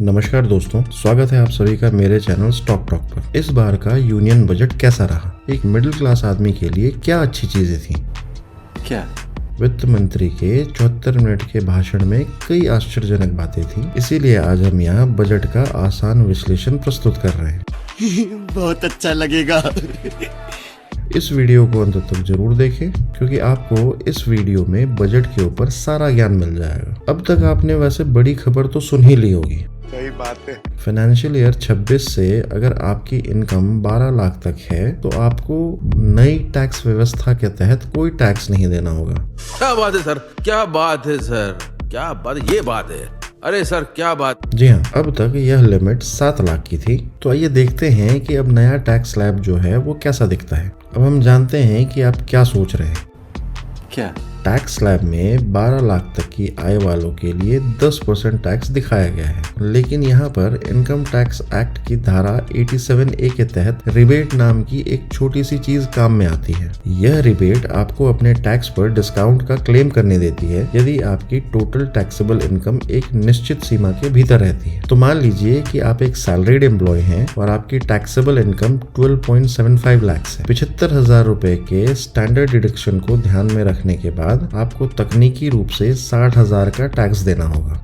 नमस्कार दोस्तों, स्वागत है आप सभी का मेरे चैनल स्टॉक टॉक पर। इस बार का यूनियन बजट कैसा रहा? एक मिडिल क्लास आदमी के लिए क्या अच्छी चीजें थी? क्या? वित्त मंत्री के 74 मिनट के भाषण में कई आश्चर्यजनक बातें थी, इसीलिए आज हम यहाँ बजट का आसान विश्लेषण प्रस्तुत कर रहे हैं। बहुत अच्छा लगेगा। इस वीडियो को अंत तक जरूर देखें, क्योंकि आपको इस वीडियो में बजट के ऊपर सारा ज्ञान मिल जाएगा। अब तक आपने वैसे बड़ी खबर तो सुन ही ली होगी। सही बात है। फाइनेंशियल ईयर 26 से अगर आपकी इनकम 12 लाख तक है तो आपको नई टैक्स व्यवस्था के तहत कोई टैक्स नहीं देना होगा। क्या बात है सर, क्या बात है सर, क्या बात है, ये बात है। अरे सर क्या बात। जी हाँ, अब तक यह लिमिट 7 लाख की थी। तो आइए देखते हैं कि अब नया टैक्स स्लैब जो है वो कैसा दिखता है। अब हम जानते हैं कि आप क्या सोच रहे हैं। क्या? टैक्स स्लैब में 12 लाख तक की आय वालों के लिए 10% टैक्स दिखाया गया है, लेकिन यहाँ पर इनकम टैक्स एक्ट की धारा 87A के तहत रिबेट नाम की एक छोटी सी चीज काम में आती है। यह रिबेट आपको अपने टैक्स पर डिस्काउंट का क्लेम करने देती है यदि आपकी टोटल टैक्सेबल इनकम एक निश्चित सीमा के भीतर रहती है। तो मान लीजिए कि आप एक सैलरीड एम्प्लॉय हैं और आपकी टैक्सेबल इनकम 12.75 लाख है। 75,000 रुपए के स्टैंडर्ड डिडक्शन को ध्यान में रखने के बाद आपको तकनीकी रूप से 60,000 का टैक्स देना होगा।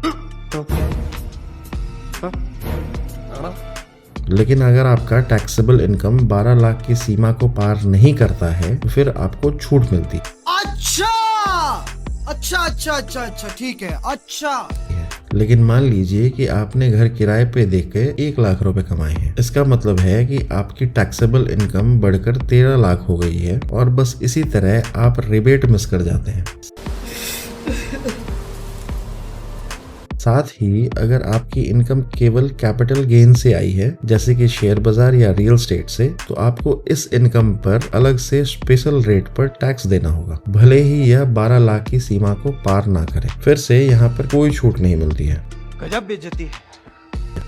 लेकिन अगर आपका टैक्सेबल इनकम 12 लाख की सीमा को पार नहीं करता है तो फिर आपको छूट मिलती। अच्छा, ठीक है। अच्छा, लेकिन मान लीजिए कि आपने घर किराए पे देकर 1 लाख रुपए कमाए हैं। इसका मतलब है कि आपकी टैक्सेबल इनकम बढ़कर 13 लाख हो गई है और बस इसी तरह आप रिबेट मिस कर जाते हैं। साथ ही अगर आपकी इनकम केवल कैपिटल गेन से आई है, जैसे कि शेयर बाजार या रियल एस्टेट से, तो आपको इस इनकम पर अलग से स्पेशल रेट पर टैक्स देना होगा, भले ही यह 12 लाख की सीमा को पार ना करे। फिर से यहाँ पर कोई छूट नहीं मिलती है। गजब बेइज्जती है।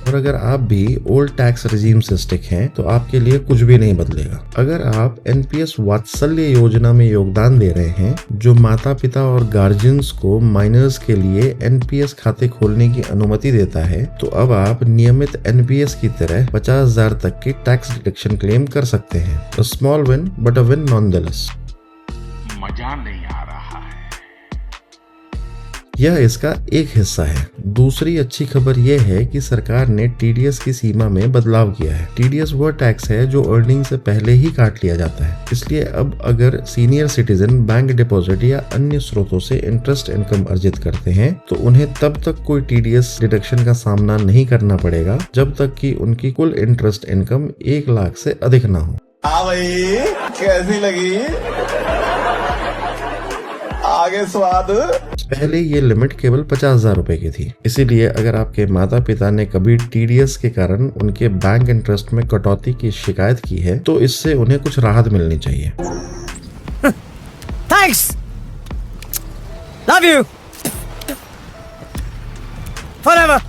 और अगर आप भी ओल्ड टैक्स रिजीम से स्टिक हैं तो आपके लिए कुछ भी नहीं बदलेगा। अगर आप एनपीएस वात्सल्य योजना में योगदान दे रहे हैं, जो माता पिता और गार्जियंस को माइनर्स के लिए एनपीएस खाते खोलने की अनुमति देता है, तो अब आप नियमित एनपीएस की तरह 50,000 तक की टैक्स डिडक्शन क्लेम कर सकते हैं। A small win but a win nonetheless. मजा नहीं आ रहा है। यह इसका एक हिस्सा है। दूसरी अच्छी खबर यह है कि सरकार ने टीडीएस की सीमा में बदलाव किया है। टीडीएस वह टैक्स है जो अर्निंग से पहले ही काट लिया जाता है। इसलिए अब अगर सीनियर सिटीजन बैंक डिपॉजिट या अन्य स्रोतों से इंटरेस्ट इनकम अर्जित करते हैं तो उन्हें तब तक कोई टीडीएस डिडक्शन का सामना नहीं करना पड़ेगा जब तक कि उनकी कुल इंटरेस्ट इनकम 1 लाख से अधिक ना हो। भाई कैसी लगी? आगे स्वाद। पहले ये लिमिट केवल 50,000 रुपए की थी, इसीलिए अगर आपके माता पिता ने कभी टीडीएस के कारण उनके बैंक इंटरेस्ट में कटौती की शिकायत की है तो इससे उन्हें कुछ राहत मिलनी चाहिए। Thanks, love you forever.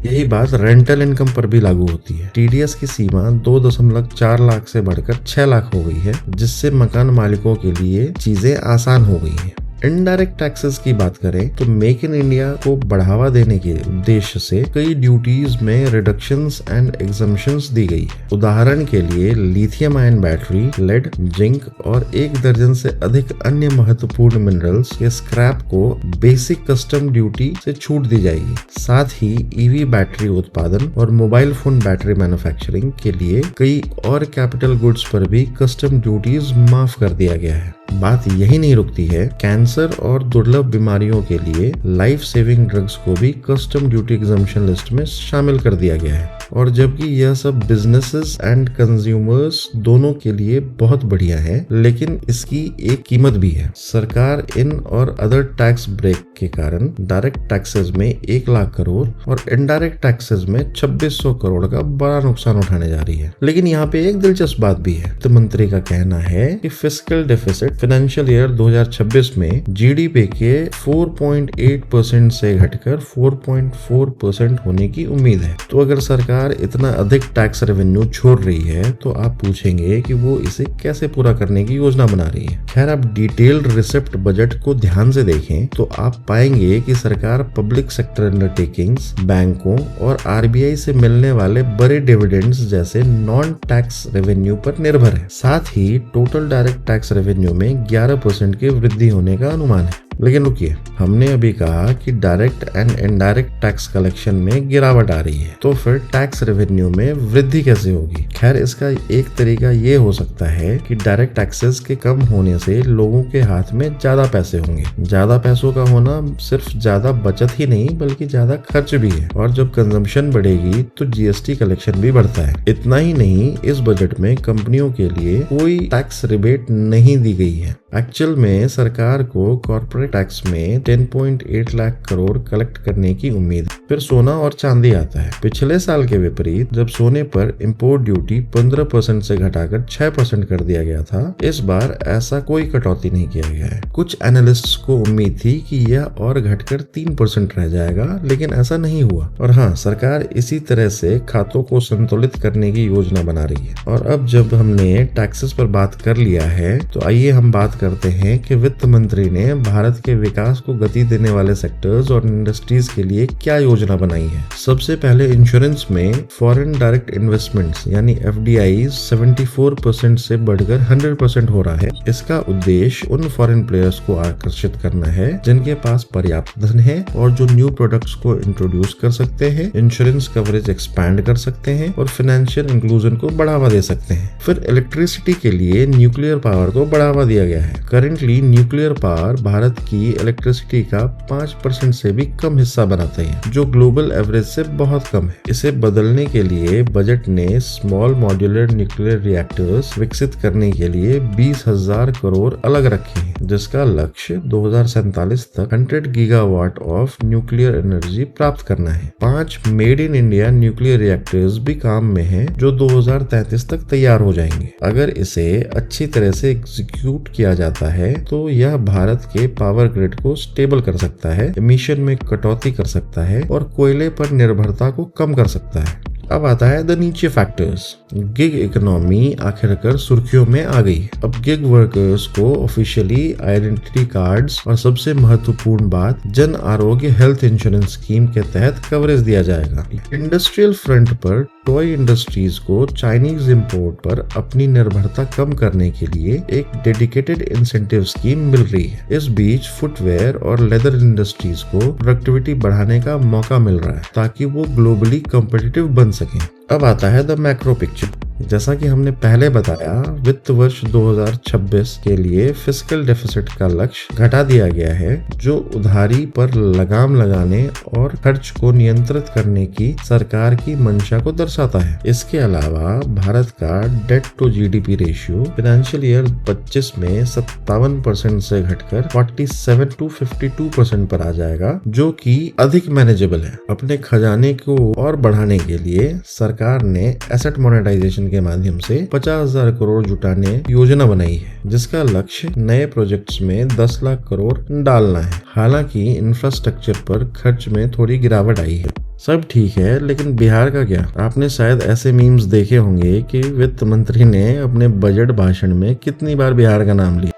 यही बात रेंटल इनकम पर भी लागू होती है। टीडीएस की सीमा 2.4 लाख से बढ़कर 6 लाख हो गई है, जिससे मकान मालिकों के लिए चीजें आसान हो गई हैं। इनडायरेक्ट टैक्सेस की बात करें तो मेक इन इंडिया को बढ़ावा देने के उद्देश्य से कई ड्यूटीज में रिडक्शंस एंड एग्जम्पशंस दी गई है। उदाहरण के लिए lithium ion battery, lead, zinc और 1 दर्जन से अधिक अन्य महत्वपूर्ण मिनरल्स के स्क्रैप को बेसिक कस्टम ड्यूटी से छूट दी जाएगी। साथ ही ईवी बैटरी उत्पादन और मोबाइल फोन बैटरी मैन्युफैक्चरिंग के लिए कई और कैपिटल गुड्स पर भी कस्टम ड्यूटीज माफ कर दिया गया है। बात यही नहीं रुकती है, कैंसर और दुर्लभ बीमारियों के लिए लाइफ सेविंग ड्रग्स को भी कस्टम ड्यूटी एग्जम्पशन लिस्ट में शामिल कर दिया गया है। और जबकि यह सब बिजनेसेस एंड कंज्यूमर्स दोनों के लिए बहुत बढ़िया है, लेकिन इसकी एक कीमत भी है। सरकार इन और अदर टैक्स ब्रेक के कारण डायरेक्ट टैक्सेस में 1 लाख करोड़ और इनडायरेक्ट टैक्सेस में 2600 करोड़ का बड़ा नुकसान उठाने जा रही है। लेकिन यहाँ पे एक दिलचस्प बात भी है। वित्त मंत्री का कहना है कि फिस्कल डेफिसिट फाइनेंशियल ईयर 2026 में जीडीपी के 4.8% से घटकर 4.4% होने की उम्मीद है। तो अगर सरकार सरकार इतना अधिक टैक्स रेवेन्यू छोड़ रही है तो आप पूछेंगे कि वो इसे कैसे पूरा करने की योजना बना रही है। खैर, आप डिटेल्ड रिसिप्ट बजट को ध्यान से देखें तो आप पाएंगे कि सरकार पब्लिक सेक्टर अंडरटेकिंग्स, बैंकों और आरबीआई से मिलने वाले बड़े डिविडेंड्स जैसे नॉन टैक्स रेवेन्यू पर निर्भर है। साथ ही टोटल डायरेक्ट टैक्स रेवेन्यू में 11% की वृद्धि होने का अनुमान है। लेकिन रुकिए, हमने अभी कहा कि direct and indirect tax collection में गिरावट आ रही है, तो फिर टैक्स रेवेन्यू में वृद्धि कैसे होगी? खैर, इसका एक तरीका ये हो सकता है कि डायरेक्ट टैक्सेस के कम होने से लोगों के हाथ में ज्यादा पैसे होंगे। ज्यादा पैसों का होना सिर्फ ज्यादा बचत ही नहीं बल्कि ज्यादा खर्च भी है, और जब कंजम्पशन बढ़ेगी तो जीएसटी कलेक्शन भी बढ़ता है। इतना ही नहीं, इस बजट में कंपनियों के लिए कोई टैक्स रिबेट नहीं दी गई है। एक्चुअल में सरकार को कॉर्पोरेट टैक्स में 10.8 लाख करोड़ कलेक्ट करने की उम्मीद है। फिर सोना और चांदी आता है। पिछले साल के विपरीत जब सोने पर इंपोर्ट ड्यूटी 15% से घटाकर 6% कर दिया गया था, इस बार ऐसा कोई कटौती नहीं किया गया है। कुछ एनालिस्ट्स को उम्मीद थी कि यह और घटकर 3% रह जाएगा, लेकिन ऐसा नहीं हुआ। और हाँ, सरकार इसी तरह से खातों को संतुलित करने की योजना बना रही है। और अब जब हमने टैक्सेस पर बात कर लिया है तो आइए हम बात करते हैं कि वित्त मंत्री ने भारत के विकास को गति देने वाले सेक्टर्स और इंडस्ट्रीज के लिए क्या योजना बनाई है। सबसे पहले इंश्योरेंस में फॉरेन डायरेक्ट इन्वेस्टमेंट्स यानी एफडीआई 74% से बढ़कर 100% हो रहा है। इसका उद्देश्य उन फॉरेन प्लेयर्स को आकर्षित करना है जिनके पास पर्याप्त धन है और जो न्यू प्रोडक्ट्स को इंट्रोड्यूस कर सकते हैं, इंश्योरेंस कवरेज एक्सपैंड कर सकते हैं और फाइनेंशियल इंक्लूजन को बढ़ावा दे सकते हैं। फिर इलेक्ट्रिसिटी के लिए न्यूक्लियर पावर को बढ़ावा दिया गया है। करेंटली न्यूक्लियर पावर भारत की इलेक्ट्रिसिटी का 5% से भी कम हिस्सा बनाते हैं, जो ग्लोबल एवरेज से बहुत कम है। इसे बदलने के लिए बजट ने स्मॉल मॉड्यूलर न्यूक्लियर रिएक्टर्स विकसित करने के लिए 20,000 करोड़ अलग रखे हैं, जिसका लक्ष्य 2047 तक 100 गीगावाट ऑफ न्यूक्लियर एनर्जी प्राप्त करना है। 5 made in India nuclear reactors भी काम में हैं, जो 2033 तक तैयार हो जाएंगे। अगर इसे अच्छी तरह से एग्जीक्यूट किया जाता है तो यह भारत के पावर ग्रिड को स्टेबल कर सकता है, एमिशन में कटौती कर सकता है और कोयले पर निर्भरता को कम कर सकता है। अब आता है द नीचे फैक्टर्स। गिग इकोनॉमी आखिरकार सुर्खियों में आ गई। अब गिग वर्कर्स को ऑफिशियली आइडेंटिटी कार्ड्स और सबसे महत्वपूर्ण बात, Jan Arogya health insurance scheme के तहत कवरेज दिया जाएगा। Industrial front per toy industries को चाइनीज इंपोर्ट पर अपनी निर्भरता कम करने के लिए एक डेडिकेटेड इंसेंटिव स्कीम मिल रही है। इस बीच फुटवेयर और लेदर इंडस्ट्रीज को प्रोडक्टिविटी बढ़ाने का मौका मिल रहा है ताकि वो ग्लोबली कॉम्पिटिटिव बन सकें। अब आता है द मैक्रो पिक्चर। जैसा कि हमने पहले बताया, वित्त वर्ष 2026 के लिए फिस्कल डेफिसिट का लक्ष्य घटा दिया गया है, जो उधारी पर लगाम लगाने और खर्च को नियंत्रित करने की सरकार की मंशा को दर्शाता है। इसके अलावा भारत का debt to GDP ratio financial year 25 में 57% से घटकर 47 to 52% पर आ जाएगा, जो कि अधिक मैनेजेबल है। अपने खजाने को और बढ़ाने के लिए सरकार ने एसेट मोनेटाइजेशन के माध्यम से 50,000 करोड़ जुटाने योजना बनाई है, जिसका लक्ष्य नए प्रोजेक्ट्स में 10 लाख करोड़ डालना है। हालांकि इंफ्रास्ट्रक्चर पर खर्च में थोड़ी गिरावट आई है। सब ठीक है, लेकिन बिहार का क्या? आपने शायद ऐसे मीम्स देखे होंगे कि वित्त मंत्री ने अपने बजट भाषण में कितनी बार बिहार का नाम लिया।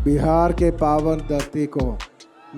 बिहार के पावन धरती को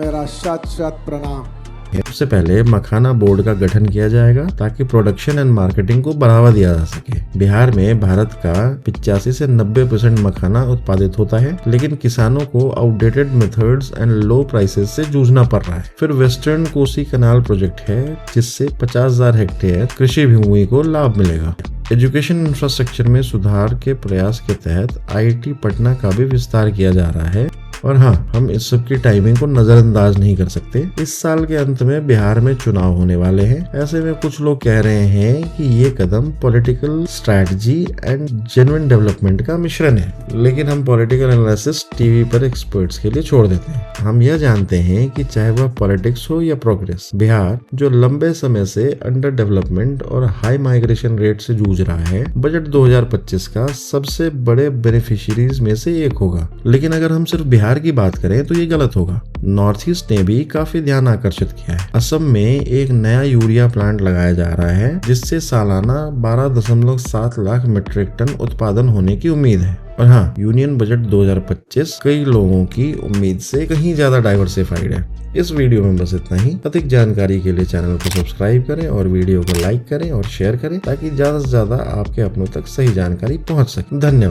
मेरा शत शत प्रणाम। सबसे पहले मखाना बोर्ड का गठन किया जाएगा ताकि प्रोडक्शन एंड मार्केटिंग को बढ़ावा दिया जा सके। बिहार में भारत का 85 से 90% मखाना उत्पादित होता है, लेकिन किसानों को outdated methods and low prices से जूझना पड़ रहा है। फिर वेस्टर्न कोसी कनाल प्रोजेक्ट है, जिससे 50,000 हेक्टेयर कृषि भूमि को लाभ मिलेगा। एजुकेशन इंफ्रास्ट्रक्चर में सुधार के प्रयास के तहत आईआईटी पटना का भी विस्तार किया जा रहा है। और हाँ, हम इस सब की टाइमिंग को नजरअंदाज नहीं कर सकते। इस साल के अंत में बिहार में चुनाव होने वाले हैं। ऐसे में कुछ लोग कह रहे हैं कि ये कदम political strategy and genuine development का मिश्रण है, लेकिन हम पॉलिटिकल एनालिसिस टीवी पर एक्सपर्ट्स के लिए छोड़ देते हैं। हम यह जानते हैं कि चाहे वह पॉलिटिक्स हो या प्रोग्रेस, बिहार जो लंबे समय से अंडर डेवलपमेंट और हाई माइग्रेशन रेट से जूझ रहा है, बजट 2025 का सबसे बड़े बेनिफिशियरीज में से एक होगा। लेकिन अगर हम सिर्फ बिहार बिहार की बात करें तो ये गलत होगा। नॉर्थ ईस्ट ने भी काफी ध्यान आकर्षित किया है। असम में एक नया यूरिया प्लांट लगाया जा रहा है जिससे सालाना 12.7 लाख मीट्रिक टन उत्पादन होने की उम्मीद है। और हाँ, यूनियन बजट 2025 कई लोगों की उम्मीद से कहीं ज्यादा डाइवर्सिफाइड है। इस वीडियो में बस इतना ही। अधिक जानकारी के लिए चैनल को सब्सक्राइब करें और वीडियो को लाइक करें और शेयर करें ताकि ज्यादा से ज्यादा आपके अपनों तक सही जानकारी पहुंच सके। धन्यवाद।